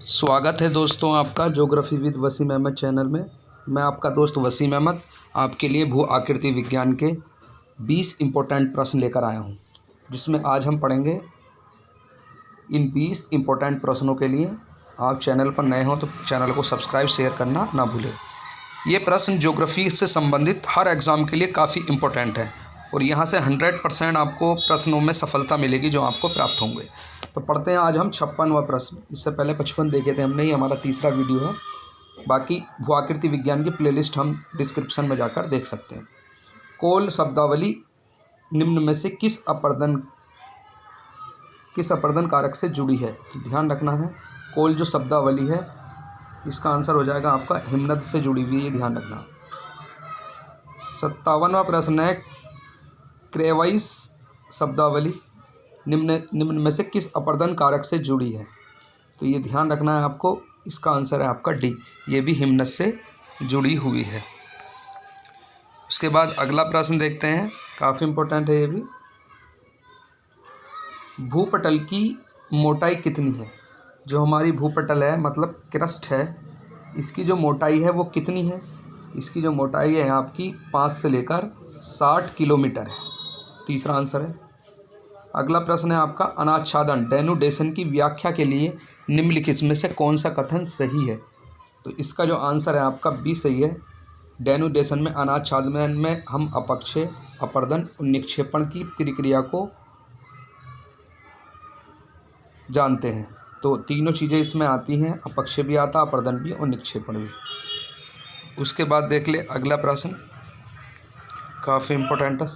स्वागत है दोस्तों आपका geography with Waseem Ahmad channel में। मैं आपका दोस्त वसीम अहमद आपके लिए भू आकृति विज्ञान के 20 इम्पोर्टेंट प्रश्न लेकर आया हूं, जिसमें आज हम पढ़ेंगे। इन 20 इम्पोर्टेंट प्रश्नों के लिए आप चैनल पर नए हो तो चैनल को सब्सक्राइब शेयर करना ना भूलें। ये प्रश्न ज्योग्राफी से संबंधित हर एग्ज़ाम के लिए काफ़ी इम्पोर्टेंट है और यहाँ से 100% आपको प्रश्नों में सफलता मिलेगी जो आपको प्राप्त होंगे। तो पढ़ते हैं आज हम 56वां प्रश्न। इससे पहले 55 देखे थे हमने, ये हमारा तीसरा वीडियो है। बाकी भू आकृति विज्ञान की प्लेलिस्ट हम डिस्क्रिप्शन में जाकर देख सकते हैं। कोल शब्दावली निम्न में से किस अपर्दन कारक से जुड़ी है? तो ध्यान रखना है, कोल जो शब्दावली है इसका आंसर हो जाएगा आपका हिमनद से जुड़ी हुई है, ये ध्यान रखना। 57वां प्रश्न है, क्रेवाइस शब्दावली निम्न में से किस अपर्दन कारक से जुड़ी है? तो ये ध्यान रखना है आपको, इसका आंसर है आपका डी, ये भी हिमनद से जुड़ी हुई है। उसके बाद अगला प्रश्न देखते हैं, काफ़ी इम्पोर्टेंट है ये भी। भूपटल की मोटाई कितनी है? जो हमारी भूपटल है मतलब क्रस्ट है, इसकी जो मोटाई है वो कितनी है? इसकी जो मोटाई है आपकी 5 से लेकर 60 किलोमीटर है, तीसरा आंसर है। अगला प्रश्न है आपका, अनाच्छादन डेनुडेशन की व्याख्या के लिए निम्नलिखित में से कौन सा कथन सही है? तो इसका जो आंसर है आपका बी सही है। डेनुडेशन में, अनाच्छादन में हम अपक्षय, अपर्दन और निक्षेपण की प्रक्रिया को जानते हैं। तो तीनों चीज़ें इसमें आती हैं, अपक्षय भी आता, अपर्दन भी और निक्षेपण भी। उसके बाद देख ले अगला प्रश्न, काफ़ी इम्पोर्टेंट है।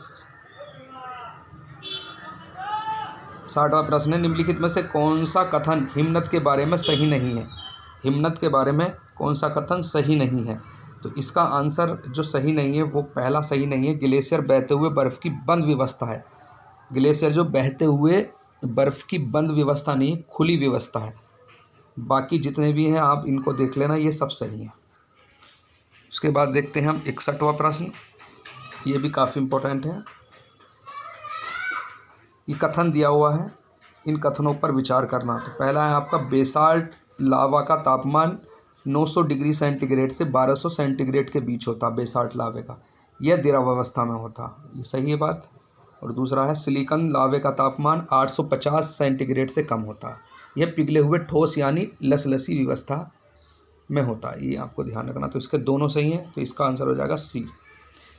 60वां प्रश्न है, निम्नलिखित में से कौन सा कथन हिमनद के बारे में सही नहीं है? हिमनद के बारे में कौन सा कथन सही नहीं है? तो इसका आंसर जो सही नहीं है वो पहला सही नहीं है। ग्लेशियर बहते हुए बर्फ़ की बंद व्यवस्था है। ग्लेशियर जो बहते हुए बर्फ़ की बंद व्यवस्था नहीं है, खुली व्यवस्था है। बाकी जितने भी हैं आप इनको देख लेना, ये सब सही है। उसके बाद देखते हैं हम 61वां प्रश्न, ये भी काफ़ी इम्पोर्टेंट है। ये कथन दिया हुआ है, इन कथनों पर विचार करना। तो पहला है आपका, बेसाल्ट लावा का तापमान 900 डिग्री सेंटीग्रेड से 1200 सेंटीग्रेड के बीच होता, बेसाल्ट लावे का, यह द्रव अवस्था में होता, ये सही है बात। और दूसरा है, सिलिकॉन लावे का तापमान 850 सेंटीग्रेड से कम होता, यह पिघले हुए ठोस यानी लसलसी व्यवस्था में होता, ये आपको ध्यान रखना। तो इसके दोनों सही हैं, तो इसका आंसर हो जाएगा सी।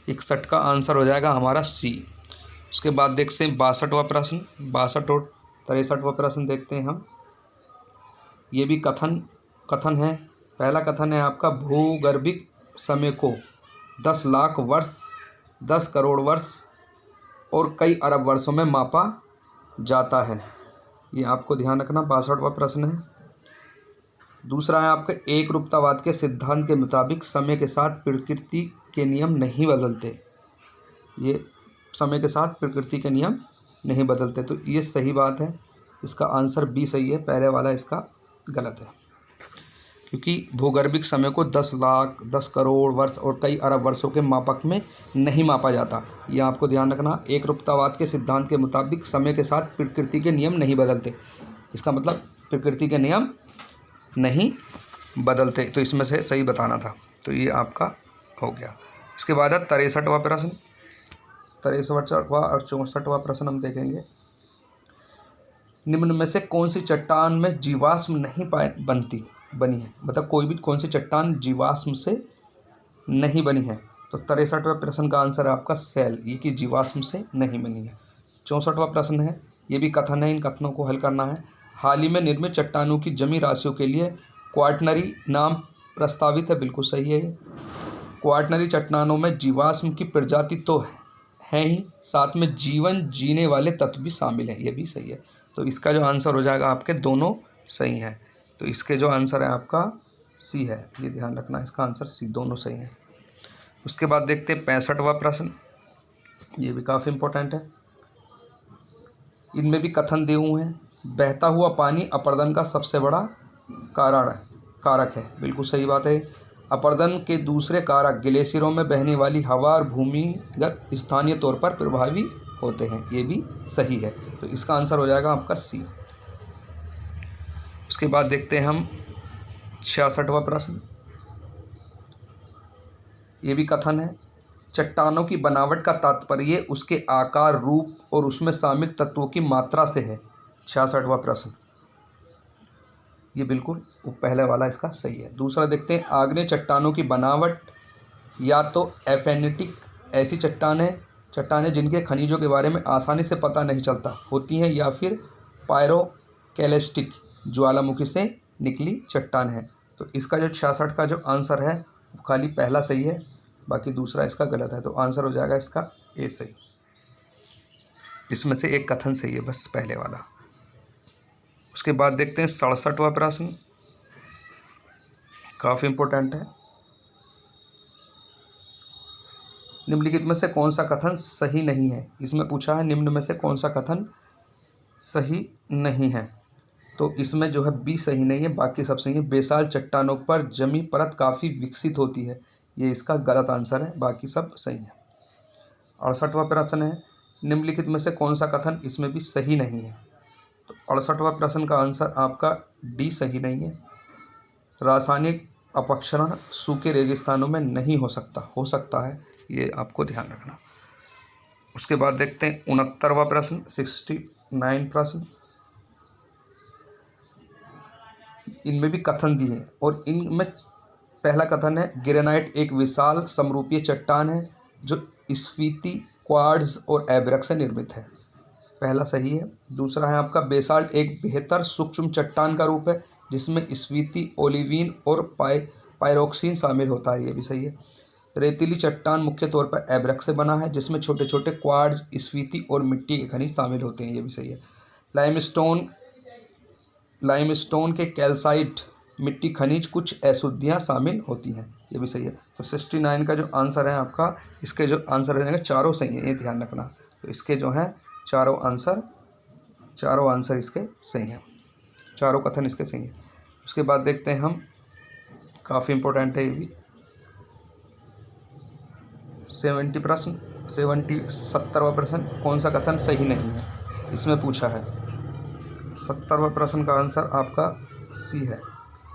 61 का आंसर हो जाएगा हमारा सी। उसके बाद देखते हैं 62वां प्रश्न, 62 और 63वां प्रश्न देखते हैं हम। ये भी कथन है। पहला कथन है आपका, भूगर्भिक समय को 10 लाख वर्ष, 10 करोड़ वर्ष और कई अरब वर्षों में मापा जाता है, ये आपको ध्यान रखना। 62वां प्रश्न है। दूसरा है आपका, एक रूपतावाद के सिद्धांत के मुताबिक समय के साथ प्रकृति के नियम नहीं बदलते, ये समय के साथ प्रकृति के नियम नहीं बदलते, तो ये सही बात है। इसका आंसर बी सही है, पहले वाला इसका गलत है। क्योंकि भूगर्भिक समय को 10 लाख, 10 करोड़ वर्ष और कई अरब वर्षों के मापक में नहीं मापा जाता, ये आपको ध्यान रखना। एक रूपतावाद के सिद्धांत के मुताबिक समय के साथ प्रकृति के नियम नहीं बदलते, इसका मतलब प्रकृति के नियम नहीं बदलते, तो इसमें से सही बताना था, तो ये आपका हो गया। इसके बाद है 63वां प्रश्न, 63वां और 64वां प्रश्न हम देखेंगे। निम्न में से कौन सी चट्टान में जीवाश्म नहीं बनी है? मतलब कोई भी कौन सी चट्टान जीवाश्म से नहीं बनी है? तो 63वें प्रश्न का आंसर है आपका सेल, ये कि जीवाश्म से नहीं बनी है। 64वां प्रश्न है, ये भी कथन है, इन कथनों को हल करना है। हाल ही में निर्मित चट्टानों की जमी राशियों के लिए क्वाटरनरी नाम प्रस्तावित है, बिल्कुल सही है। क्वाटरनरी चट्टानों में जीवाश्म की प्रजाति तो है ही, साथ में जीवन जीने वाले तत्व भी शामिल हैं, ये भी सही है। तो इसका जो आंसर हो जाएगा आपके दोनों सही हैं, तो इसके जो आंसर है आपका सी है, ये ध्यान रखना, इसका आंसर सी, दोनों सही हैं। उसके बाद देखते हैं 65वां प्रश्न, ये भी काफ़ी इम्पोर्टेंट है। इनमें भी कथन दिए हुए हैं। बहता हुआ पानी अपर्दन का सबसे बड़ा कारक है, बिल्कुल सही बात है। अपर्दन के दूसरे कारक ग्लेशियरों में बहने वाली हवा और भूमिगत स्थानीय तौर पर प्रभावी होते हैं, ये भी सही है, तो इसका आंसर हो जाएगा आपका सी। उसके बाद देखते हैं हम 66वां प्रश्न, ये भी कथन है, चट्टानों की बनावट का तात्पर्य उसके आकार, रूप और उसमें शामिल तत्वों की मात्रा से है। 66वां प्रश्न, ये बिल्कुल वो पहले वाला इसका सही है। दूसरा देखते हैं, आग्नेय चट्टानों की बनावट या तो एफेनेटिक, ऐसी चट्टानें जिनके खनिजों के बारे में आसानी से पता नहीं चलता होती हैं, या फिर पायरोक्लेस्टिक, ज्वालामुखी से निकली चट्टान है। तो इसका जो 66 का जो आंसर है वो खाली पहला सही है, बाकी दूसरा इसका गलत है। तो आंसर हो जाएगा इसका ए सही। इसमें से एक कथन सही है बस, पहले वाला। उसके बाद देखते हैं 67वां प्रश्न, काफ़ी इंपॉर्टेंट है। निम्नलिखित में से कौन सा कथन सही नहीं है? इसमें पूछा है निम्न में से कौन सा कथन सही नहीं है। तो इसमें जो है बी सही नहीं है, बाकी सब सही है। बेसाल चट्टानों पर जमी परत काफ़ी विकसित होती है, ये इसका गलत आंसर है, बाकी सब सही है। 68वां प्रश्न है, निम्नलिखित में से कौन सा कथन इसमें भी सही नहीं है? तो 68वां प्रश्न का आंसर आपका डी सही नहीं है। रासायनिक अपक्षरण सूखे रेगिस्तानों में नहीं हो सकता है, ये आपको ध्यान रखना। उसके बाद देखते हैं 69वां प्रश्न, 69 प्रश्न। इनमें भी कथन दिए हैं और इनमें पहला कथन है, ग्रेनाइट एक विशाल समरूपीय चट्टान है जो स्फीति, क्वार्ट्ज और एब्रक से निर्मित है, पहला सही है। दूसरा है आपका, बेसाल्ट एक बेहतर सूक्ष्म चट्टान का रूप है जिसमें स्फीति, ओलिवीन और पायरोक्सिन शामिल होता है, ये भी सही है। रेतीली चट्टान मुख्य तौर पर एब्रक से बना है जिसमें छोटे छोटे क्वार्ट्ज, स्फीति और मिट्टी के खनिज शामिल होते हैं, ये भी सही है। लाइमस्टोन के कैल्साइट मिट्टी खनिज कुछ अशुद्धियाँ शामिल होती हैं, ये भी सही है। तो 69 का जो आंसर है आपका, इसके जो आंसर हो जाएंगे चारों सही हैं, ये ध्यान रखना। तो इसके जो हैं चारों आंसर इसके सही हैं, चारों कथन इसके सही हैं। उसके बाद देखते हैं हम, काफ़ी इंपॉर्टेंट है ये भी, 70वां प्रश्न, कौन सा कथन सही नहीं है? इसमें पूछा है। 70वां प्रश्न का आंसर आपका सी है,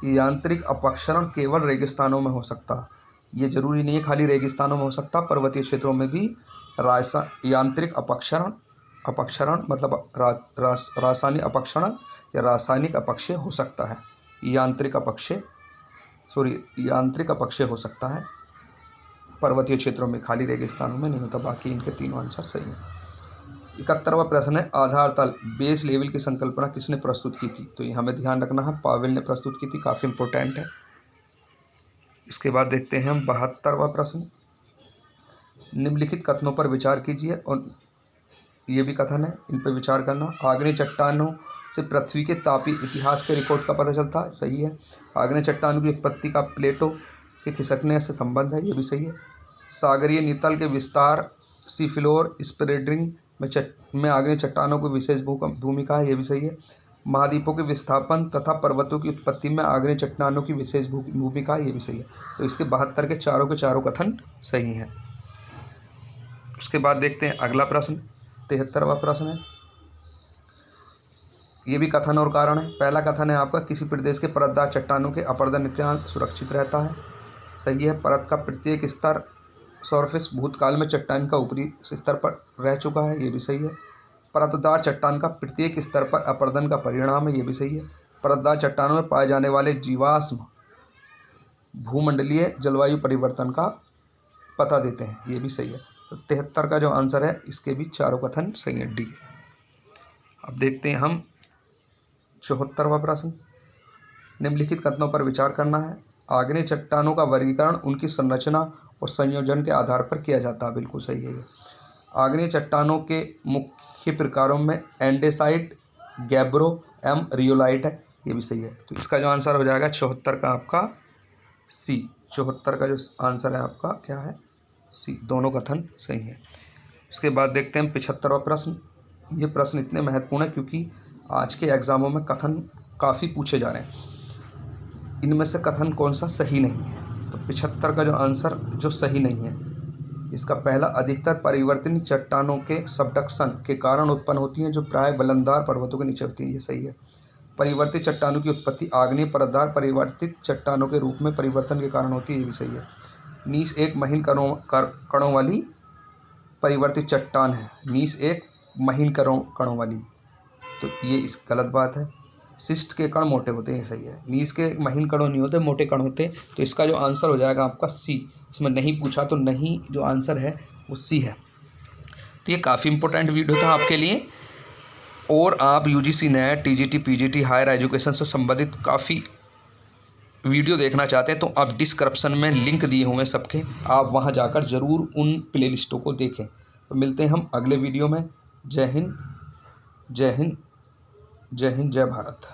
यांत्रिक अपक्षरण केवल रेगिस्तानों में हो सकता है। ये जरूरी नहीं है खाली रेगिस्तानों में हो सकता, पर्वतीय क्षेत्रों में भी यांत्रिक अपक्षरण मतलब रासायनिक अपक्षरण या रासायनिक अपक्षय हो सकता है। यांत्रिक अपक्षय हो सकता है पर्वतीय क्षेत्रों में, खाली रेगिस्तानों में नहीं होता। बाकी इनके तीनों आंसर सही हैं। 71वां प्रश्न है, आधार तल बेस लेवल की संकल्पना किसने प्रस्तुत की थी? तो ये हमें ध्यान रखना है, पावेल ने प्रस्तुत की थी, काफ़ी इंपॉर्टेंट है। इसके बाद देखते हैं हम 72वां प्रश्न, निम्नलिखित कथनों पर विचार कीजिए, और ये भी कथन है, इन पर विचार करना। आग्नेय चट्टानों से पृथ्वी के तापीय इतिहास के रिकॉर्ड का पता चलता है, सही है। आग्नेय चट्टानों की उत्पत्ति का प्लेटो के खिसकने से संबंध है, ये भी सही है। सागरीय नितल के विस्तार, सीफ्लोर स्प्रेडिंग में आग्नेय चट्टानों की विशेष भूमिका है, ये भी सही है। महाद्वीपों के विस्थापन तथा पर्वतों की उत्पत्ति में आग्नेय चट्टानों की विशेष भूमिका है, ये भी सही है। तो इसके 72 के चारों कथन सही हैं। उसके बाद देखते हैं अगला प्रश्न, 73वां प्रश्न है, ये भी कथन और कारण है। पहला कथन है आपका, किसी प्रदेश के परतदार चट्टानों के अपरदन इत्यादि सुरक्षित रहता है, सही है। परत का प्रत्येक स्तर सरफेस भूतकाल में चट्टान का ऊपरी स्तर पर रह चुका है, ये भी सही है। परतदार चट्टान का प्रत्येक स्तर पर अपरदन का परिणाम है, ये भी सही है। परतदार चट्टानों में पाए जाने वाले जीवाश्म भूमंडलीय जलवायु परिवर्तन का पता देते हैं, ये भी सही है। तो 73 का जो आंसर है, इसके भी चारों कथन सही है, डी। अब देखते हैं हम 74वां प्रश्न, निम्नलिखित कथनों पर विचार करना है। आग्नेय चट्टानों का वर्गीकरण उनकी संरचना और संयोजन के आधार पर किया जाता है, बिल्कुल सही है ये। आग्नेय चट्टानों के मुख्य प्रकारों में एंडेसाइट, गैब्रो एवं रियोलाइट है, ये भी सही है। तो इसका जो आंसर हो जाएगा 74 का आपका सी। 74 का जो आंसर है आपका क्या है? सी, दोनों कथन सही है। उसके बाद देखते हैं 75वां प्रश्न। ये प्रश्न इतने महत्वपूर्ण है क्योंकि आज के एग्जामों में कथन काफ़ी पूछे जा रहे हैं। इनमें से कथन कौन सा सही नहीं है? तो 75 का जो आंसर जो सही नहीं है, इसका पहला, अधिकतर परिवर्तनीय चट्टानों के सबडक्शन के कारण उत्पन्न होती हैं जो प्राय बुलंददार पर्वतों के नीचे होती हैं, ये सही है। परिवर्तित चट्टानों की उत्पत्ति आग्नेय परतदार परिवर्तित चट्टानों के रूप में परिवर्तन के कारण होती है, ये भी सही है। नीस एक महीन कणों वाली परिवर्तित चट्टान है। नीस एक महीन कणों वाली, तो ये इस गलत बात है। सिस्ट के कण मोटे होते हैं, ये सही है। नीस के महीन कणों नहीं होते, मोटे कण होते हैं। तो इसका जो आंसर हो जाएगा आपका सी। इसमें नहीं पूछा तो नहीं जो आंसर है वो सी है। तो ये काफ़ी इंपॉर्टेंट वीडियो था आपके लिए। और आप UGC NET, TGT, PGT, higher education से संबंधित काफ़ी वीडियो देखना चाहते हैं तो आप डिस्क्रिप्शन में लिंक दिए हुए हैं सबके, आप वहां जाकर ज़रूर उन प्ले लिस्टों को देखें। तो मिलते हैं हम अगले वीडियो में। जय हिंद, जय हिंद, जय हिंद, जय भारत।